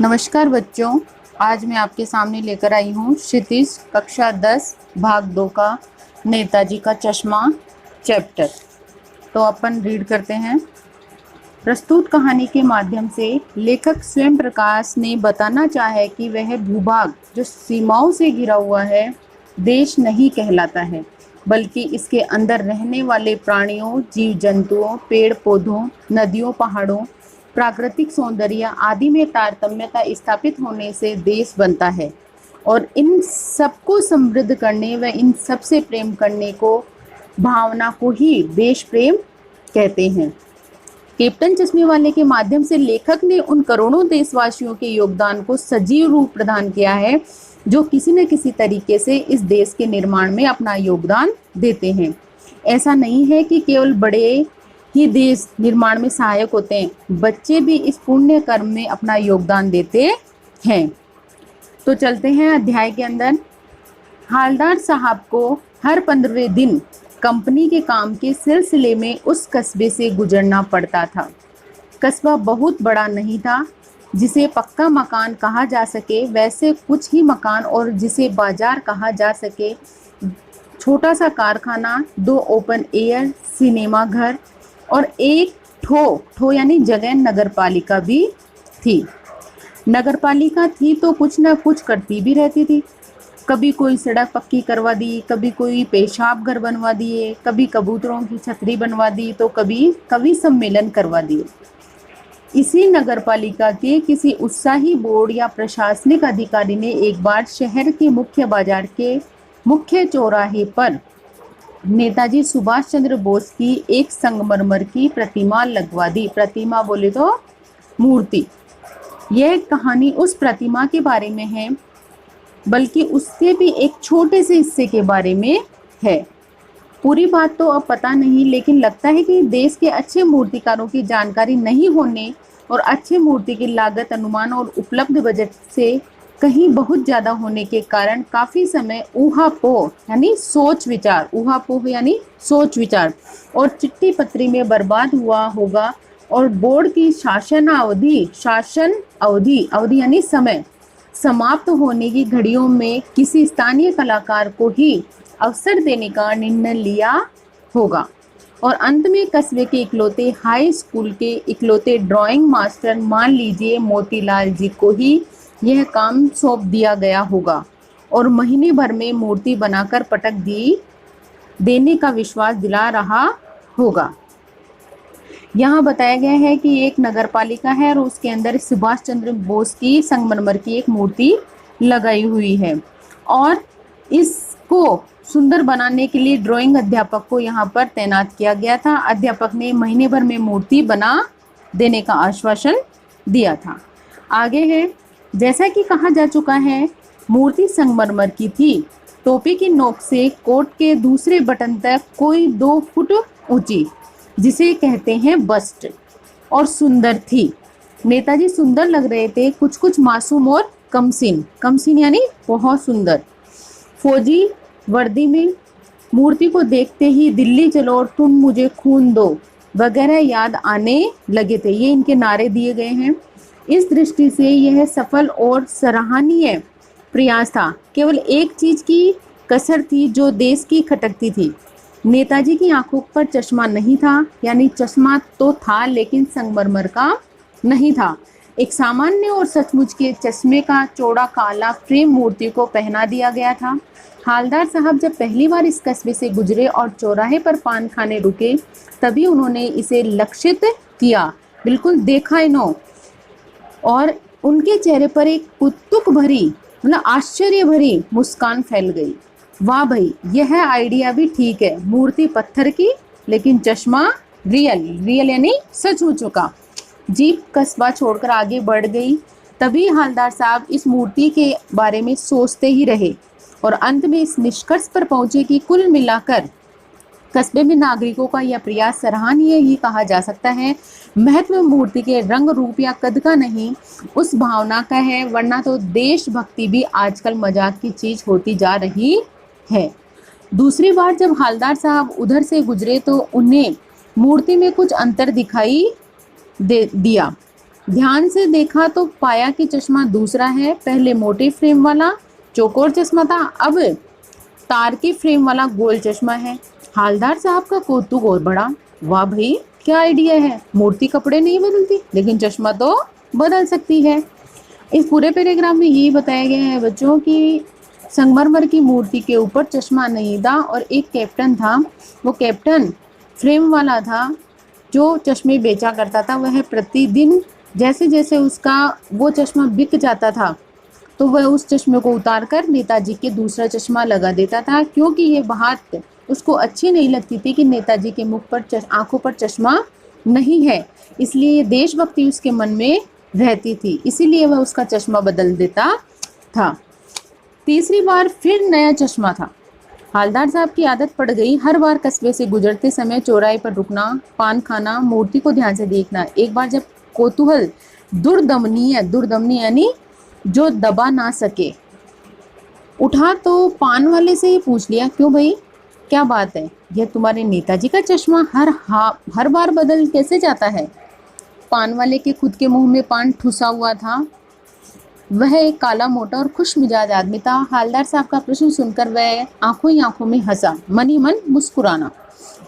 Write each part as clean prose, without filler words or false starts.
नमस्कार बच्चों, आज मैं आपके सामने लेकर आई हूँ क्षितिज कक्षा 10 भाग 2 का नेताजी का चश्मा चैप्टर। तो अपन रीड करते हैं। प्रस्तुत कहानी के माध्यम से लेखक स्वयं प्रकाश ने बताना चाहे कि वह भूभाग जो सीमाओं से घिरा हुआ है देश नहीं कहलाता है, बल्कि इसके अंदर रहने वाले प्राणियों, जीव जंतुओं, पेड़ पौधों, नदियों, पहाड़ों, प्राकृतिक सौंदर्य आदि में तारतम्यता स्थापित होने से देश बनता है। और इन सबको समृद्ध करने व इन सब से प्रेम करने को भावना को ही देश प्रेम कहते हैं। कैप्टन चश्मे वाले के माध्यम से लेखक ने उन करोड़ों देशवासियों के योगदान को सजीव रूप प्रदान किया है जो किसी न किसी तरीके से इस देश के निर्माण में अपना योगदान देते हैं। ऐसा नहीं है कि केवल बड़े ही देश निर्माण में सहायक होते हैं, बच्चे भी इस पुण्य कर्म में अपना योगदान देते हैं। तो चलते हैं अध्याय के अंदर। हालदार साहब को हर 15वें दिन कंपनी के काम के सिलसिले में उस कस्बे से गुजरना पड़ता था। कस्बा बहुत बड़ा नहीं था जिसे पक्का मकान कहा जा सके, वैसे कुछ ही मकान और जिसे बाजार कहा जा सके। छोटा सा कारखाना, 2 ओपन एयर सिनेमा घर और एक ठो यानी जगह नगरपालिका भी थी। नगरपालिका थी तो कुछ ना कुछ करती भी रहती थी। कभी कोई सड़क पक्की करवा दी, कभी कोई पेशाब घर बनवा दिए, कभी कबूतरों की छतरी बनवा दी, तो कभी कवि सम्मेलन करवा दिए। इसी नगरपालिका के किसी उत्साही बोर्ड या प्रशासनिक अधिकारी ने एक बार शहर के मुख्य बाजार के मुख्य चौराहे पर नेताजी सुभाष चंद्र बोस की एक संगमरमर की प्रतिमा लगवा दी। प्रतिमा बोले तो मूर्ति। यह कहानी उस प्रतिमा के बारे में है, बल्कि उससे भी एक छोटे से हिस्से के बारे में है। पूरी बात तो अब पता नहीं, लेकिन लगता है कि देश के अच्छे मूर्तिकारों की जानकारी नहीं होने और अच्छे मूर्ति की लागत अनुमान और उपलब्ध बजट से कहीं बहुत ज़्यादा होने के कारण काफ़ी समय ऊहापोह यानी सोच सोच विचार और चिट्ठी पत्री में बर्बाद हुआ होगा। और बोर्ड की शासन अवधि यानी समय समाप्त होने की घड़ियों में किसी स्थानीय कलाकार को ही अवसर देने का निर्णय लिया होगा। और अंत में कस्बे के इकलौते हाई स्कूल के इकलौते ड्राइंग मास्टर, मान लीजिए मोतीलाल जी को ही यह काम सौंप दिया गया होगा और महीने भर में मूर्ति बनाकर पटक देने का विश्वास दिला रहा होगा। यहाँ बताया गया है कि एक नगरपालिका है और उसके अंदर सुभाष चंद्र बोस की संगमरमर की एक मूर्ति लगाई हुई है और इसको सुंदर बनाने के लिए ड्राइंग अध्यापक को यहाँ पर तैनात किया गया था। अध्यापक ने महीने भर में मूर्ति बना देने का आश्वासन दिया था। आगे है, जैसा कि कहा जा चुका है, मूर्ति संगमरमर की थी। टोपी की नोक से कोट के दूसरे बटन तक कोई 2 फुट ऊंची, जिसे कहते हैं बस्ट, और सुंदर थी। नेताजी सुंदर लग रहे थे, कुछ मासूम और कमसीन यानी बहुत सुंदर। फौजी वर्दी में मूर्ति को देखते ही दिल्ली चलो और तुम मुझे खून दो वगैरह याद आने लगे थे। ये इनके नारे दिए गए हैं। इस दृष्टि से यह सफल और सराहनीय प्रयास था। केवल एक चीज की कसर थी जो देश की खटकती थी। नेताजी की आंखों पर चश्मा नहीं था, यानी चश्मा तो था लेकिन संगमरमर का नहीं था। एक सामान्य और सचमुच के चश्मे का चौड़ा काला फ्रेम मूर्ति को पहना दिया गया था। हालदार साहब जब पहली बार इस कस्बे से गुजरे और चौराहे पर पान खाने रुके, तभी उन्होंने इसे लक्षित किया, बिल्कुल देखा इन्हों, और उनके चेहरे पर एक कुतूहल भरी आश्चर्य भरी मुस्कान फैल गई। वाह भाई, यह आइडिया भी ठीक है। मूर्ति पत्थर की लेकिन चश्मा रियल यानी सचमुच का। जीप कस्बा छोड़कर आगे बढ़ गई। तभी हालदार साहब इस मूर्ति के बारे में सोचते ही रहे और अंत में इस निष्कर्ष पर पहुंचे कि कुल मिलाकर कस्बे में नागरिकों का यह प्रयास सराहनीय ही कहा जा सकता है। महत्व मूर्ति के रंग रूप या कद का नहीं, उस भावना का है, वरना तो देशभक्ति भी आजकल मजाक की चीज होती जा रही है। दूसरी बार जब हालदार साहब उधर से गुजरे तो उन्हें मूर्ति में कुछ अंतर दिखाई दिया। ध्यान से देखा तो पाया कि चश्मा दूसरा है। पहले मोटे फ्रेम वाला चौकोर चश्मा था, अब तार के फ्रेम वाला गोल चश्मा है। हालदार साहब का कौतुक और बढ़ा। वाह भाई, क्या आइडिया है। मूर्ति कपड़े नहीं बदलती, लेकिन चश्मा तो बदल सकती है। इस पूरे पैराग्राफ में यही बताया गया है बच्चों कि संगमरमर की मूर्ति के ऊपर चश्मा नहीं था और एक कैप्टन था। वो कैप्टन फ्रेम वाला था जो चश्मे बेचा करता था। वह प्रतिदिन जैसे जैसे उसका वो चश्मा बिक जाता था तो वह उस चश्मे को उतारकर नेताजी के दूसरा चश्मा लगा देता था, क्योंकि ये बात उसको अच्छी नहीं लगती थी कि नेताजी के मुख पर आंखों पर चश्मा नहीं है। इसलिए ये देशभक्ति उसके मन में रहती थी, इसीलिए वह उसका चश्मा बदल देता था। तीसरी बार फिर नया चश्मा था। हालदार साहब की आदत पड़ गई हर बार कस्बे से गुजरते समय चौराहे पर रुकना, पान खाना, मूर्ति को ध्यान से देखना। एक बार जब कौतूहल दुर्दमनी यानी जो दबा ना सके उठा तो पान वाले से ही पूछ लिया, क्यों भाई, क्या बात है, यह तुम्हारे नेताजी का चश्मा हर बार बदल कैसे जाता है। पान वाले के खुद के मुंह में पान ठुसा हुआ था। वह एक काला मोटा और खुश मिजाज आदमी था। हालदार साहब का प्रश्न सुनकर वह आंखों ही आंखों में हंसा, मन ही मन मुस्कुराना।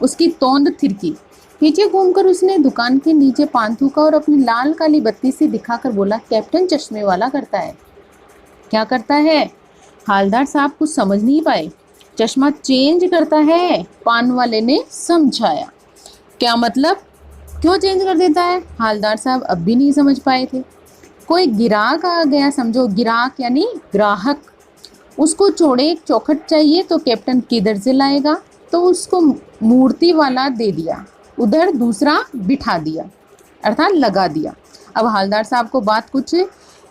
उसकी तोंद थिरकी। पीछे घूमकर उसने दुकान के नीचे पान थूका और अपनी लाल काली बत्ती से दिखाकर बोला, कैप्टन चश्मे वाला करता है। क्या करता है? हालदार साहब कुछ समझ नहीं पाए। चश्मा चेंज करता है, पान वाले ने समझाया। क्या मतलब? क्यों चेंज कर देता है? हालदार साहब अब भी नहीं समझ पाए थे। कोई गिराक आ गया समझो, गिराक यानी ग्राहक। उसको चौड़े एक चौखट चाहिए तो कैप्टन किधर से लाएगा, तो उसको मूर्ति वाला दे दिया, उधर दूसरा बिठा दिया अर्थात लगा दिया। अब हालदार साहब को बात कुछ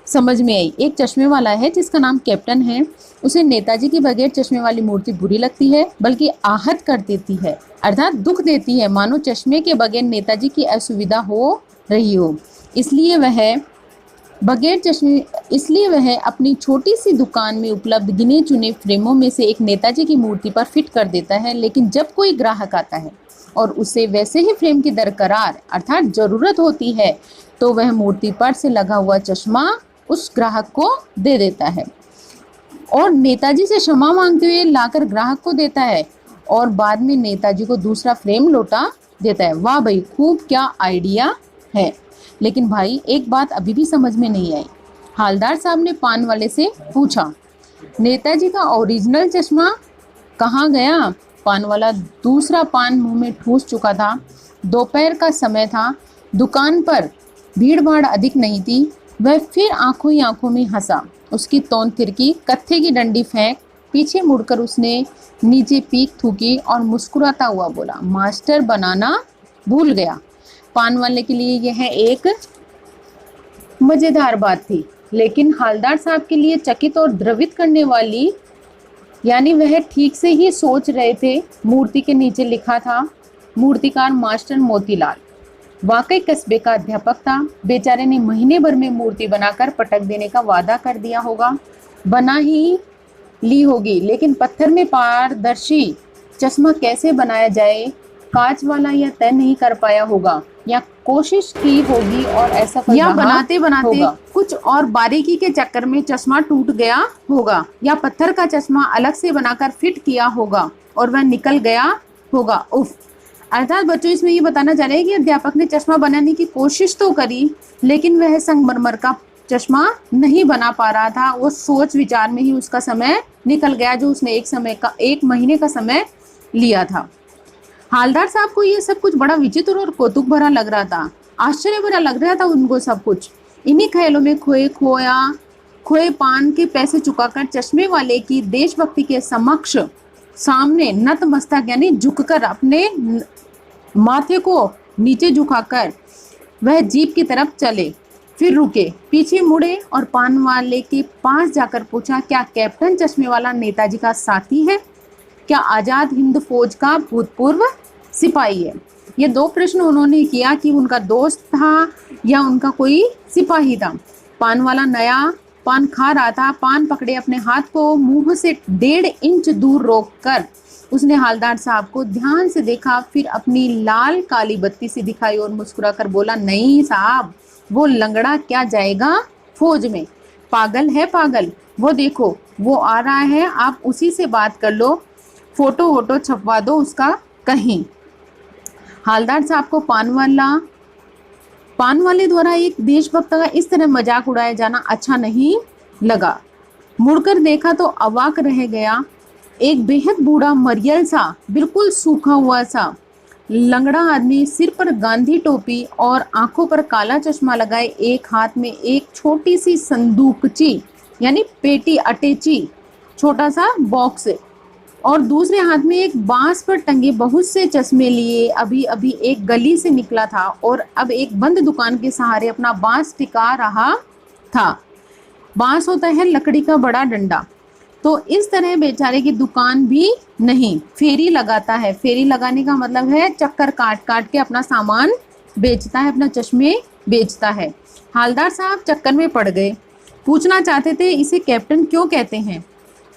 समझ में आई। एक चश्मे वाला है जिसका नाम कैप्टन है, उसे नेताजी की बगैर चश्मे वाली मूर्ति बुरी लगती है, बल्कि आहत कर देती है अर्थात दुख देती है, मानो चश्मे के बगैर नेताजी की असुविधा हो रही हो। इसलिए वह अपनी छोटी सी दुकान में उपलब्ध गिने चुने फ्रेमों में से एक नेताजी की मूर्ति पर फिट कर देता है। लेकिन जब कोई ग्राहक आता है और उसे वैसे ही फ्रेम की दरकार अर्थात जरूरत होती है तो वह मूर्ति पर से लगा हुआ चश्मा उस ग्राहक को दे देता है और नेताजी से क्षमा मांगते हुए लाकर ग्राहक को देता है और बाद में नेताजी को दूसरा फ्रेम लौटा देता है। वाह भाई, खूब, क्या आइडिया है। लेकिन भाई एक बात अभी भी समझ में नहीं आई। हालदार साहब ने पान वाले से पूछा, नेताजी का ओरिजिनल चश्मा कहाँ गया? पान वाला दूसरा पान मुंह में ठूस चुका था। दोपहर का समय था, दुकान पर भीड़ भाड़ अधिक नहीं थी। वह फिर आंखों ही आंखों में हंसा। उसकी तोंद तिरकी, कत्थे की डंडी फेंक, पीछे मुड़कर उसने नीचे पीक थूकी और मुस्कुराता हुआ बोला, मास्टर बनाना भूल गया। पान वाले के लिए यह एक मजेदार बात थी, लेकिन हालदार साहब के लिए चकित और द्रवित करने वाली, यानी वह ठीक से ही सोच रहे थे। मूर्ति के नीचे लिखा था, मूर्तिकार मास्टर मोतीलाल। वाकई कस्बे का अध्यापक था। बेचारे ने महीने भर में मूर्ति बनाकर पटक देने का वादा कर दिया होगा, बना ही ली होगी, लेकिन पत्थर में पारदर्शी चश्मा कैसे बनाया जाए, कांच वाला यह तय नहीं कर पाया होगा, या कोशिश की होगी और ऐसा या बनाते बनाते कुछ और बारीकी के चक्कर में चश्मा टूट गया होगा, या पत्थर का चश्मा अलग से बनाकर फिट किया होगा और वह निकल गया होगा। उफ। अर्थात बच्चों इसमें ये बताना चाह रहे हैं कि अध्यापक ने चश्मा बनाने की कोशिश तो करी, लेकिन वह संगमरमर का चश्मा नहीं बना पा रहा था। वो सोच विचार में ही उसका समय निकल गया, जो उसने एक महीने का समय लिया था। हालदार साहब को ये सब कुछ बड़ा विचित्र और कौतुक भरा लग रहा था, आश्चर्य भरा लग रहा था उनको सब कुछ। इन्हीं ख्यालों में खोए पान के पैसे चुकाकर चश्मे वाले की देशभक्ति के सामने नतमस्तक यानी झुककर, अपने माथे को नीचे झुकाकर वह जीप की तरफ चले, फिर रुके, पीछे मुड़े और पान वाले के पास जाकर पूछा, क्या कैप्टन चश्मे वाला नेताजी का साथी है? क्या आज़ाद हिंद फौज का भूतपूर्व सिपाही है? ये दो प्रश्न उन्होंने किया कि उनका दोस्त था या उनका कोई सिपाही था। पान वाला नया पान खा रहा था। पान पकड़े अपने हाथ को मुंह से 1.5 इंच दूर रोककर उसने हालदार साहब को ध्यान से देखा, फिर अपनी लाल काली बत्ती से दिखाई और मुस्कुराकर बोला, नहीं साहब, वो लंगड़ा क्या जाएगा फौज में। पागल है पागल, वो देखो वो आ रहा है, आप उसी से बात कर लो, फोटो वोटो छपवा दो उसका कहीं। हालदार साहब को पान वाले द्वारा एक देशभक्त का इस तरह मजाक उड़ाया जाना अच्छा नहीं लगा। मुड़कर देखा तो अवाक रह गया। एक बेहद बूढ़ा मरियल सा, बिल्कुल सूखा हुआ सा लंगड़ा आदमी, सिर पर गांधी टोपी और आंखों पर काला चश्मा लगाए, एक हाथ में एक छोटी सी संदूकची यानी पेटी अटैची छोटा सा बॉक्स और दूसरे हाथ में एक बांस पर टंगे बहुत से चश्मे लिए अभी अभी एक गली से निकला था और अब एक बंद दुकान के सहारे अपना बांस टिका रहा था। बांस होता है लकड़ी का बड़ा डंडा। तो इस तरह बेचारे की दुकान भी नहीं, फेरी लगाता है। फेरी लगाने का मतलब है चक्कर काट काट के अपना सामान बेचता है, अपना चश्मे बेचता है। हालदार साहब चक्कर में पड़ गए, पूछना चाहते थे इसे कैप्टन क्यों कहते हैं,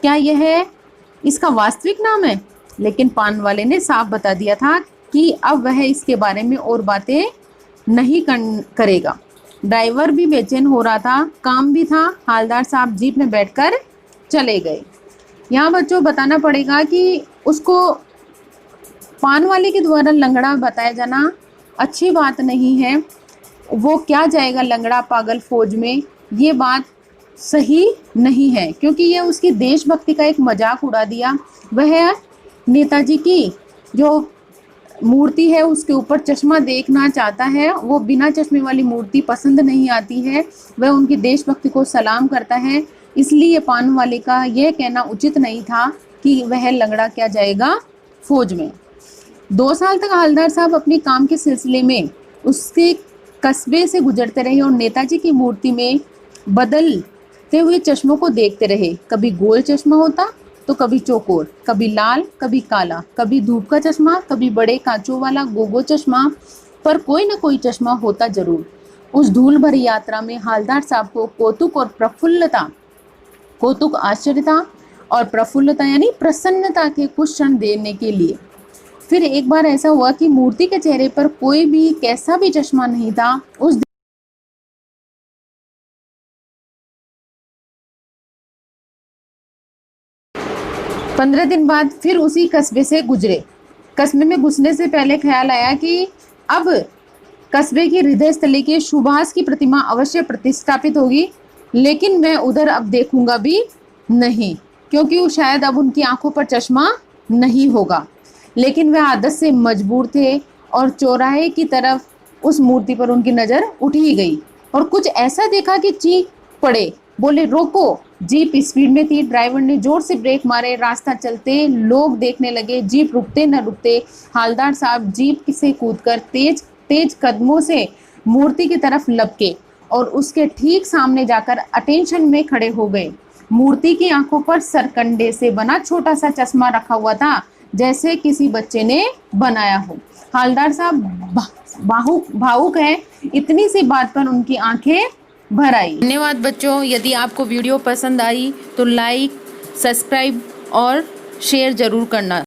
क्या यह इसका वास्तविक नाम है, लेकिन पान वाले ने साफ बता दिया था कि अब वह इसके बारे में और बातें नहीं करेगा। ड्राइवर भी बेचैन हो रहा था, काम भी था। हालदार साहब जीप में बैठकर चले गए। यहाँ बच्चों बताना पड़ेगा कि उसको पान वाले के द्वारा लंगड़ा बताया जाना अच्छी बात नहीं है। वो क्या जाएगा लंगड़ा पागल फौज में, ये बात सही नहीं है, क्योंकि ये उसकी देशभक्ति का एक मजाक उड़ा दिया। वह नेताजी की जो मूर्ति है उसके ऊपर चश्मा देखना चाहता है, वो बिना चश्मे वाली मूर्ति पसंद नहीं आती है, वह उनकी देशभक्ति को सलाम करता है। इसलिए पान वाले का यह कहना उचित नहीं था कि वह लंगड़ा क्या जाएगा फौज में। 2 साल तक हवलदार साहब अपने काम के सिलसिले में उसके कस्बे से गुजरते रहे और नेताजी की मूर्ति में बदलते हुए चश्मों को देखते रहे। कभी गोल चश्मा होता तो कभी चौकोर, कभी लाल कभी काला, कभी धूप का चश्मा, कभी बड़े कांचों वाला गोगो चश्मा, पर कोई न कोई चश्मा होता जरूर। उस धूल भरी यात्रा में हवलदार साहब को कौतुक आश्चर्यता और प्रफुल्लता यानी प्रसन्नता के कुछ क्षण देने के लिए। फिर एक बार ऐसा हुआ कि मूर्ति के चेहरे पर कोई भी कैसा भी चश्मा नहीं था। उस 15 दिन बाद फिर उसी कस्बे से गुजरे। कस्बे में घुसने से पहले ख्याल आया कि अब कस्बे की हृदय स्थली के सुभाष की प्रतिमा अवश्य प्रतिष्ठापित होगी, लेकिन मैं उधर अब देखूंगा भी नहीं, क्योंकि शायद अब उनकी आंखों पर चश्मा नहीं होगा। लेकिन वह आदत से मजबूर थे और चौराहे की तरफ उस मूर्ति पर उनकी नज़र उठ ही गई और कुछ ऐसा देखा कि चीख पड़े, बोले रोको। जीप स्पीड में थी, ड्राइवर ने जोर से ब्रेक मारे, रास्ता चलते लोग देखने लगे, जीप रुकते न रुकते। हवलदार साहब जीप से कूदकर तेज कदमों से मूर्ति की तरफ लपके और उसके ठीक सामने जाकर अटेंशन में खड़े हो गए। मूर्ति की आंखों पर सरकंडे से बना छोटा सा चश्मा रखा हुआ था, जैसे किसी बच्चे ने बनाया हो। हवलदार साहब भावुक है, इतनी सी बात पर उनकी आंखें भर आई। धन्यवाद बच्चों। यदि आपको वीडियो पसंद आई तो लाइक, सब्सक्राइब और शेयर जरूर करना।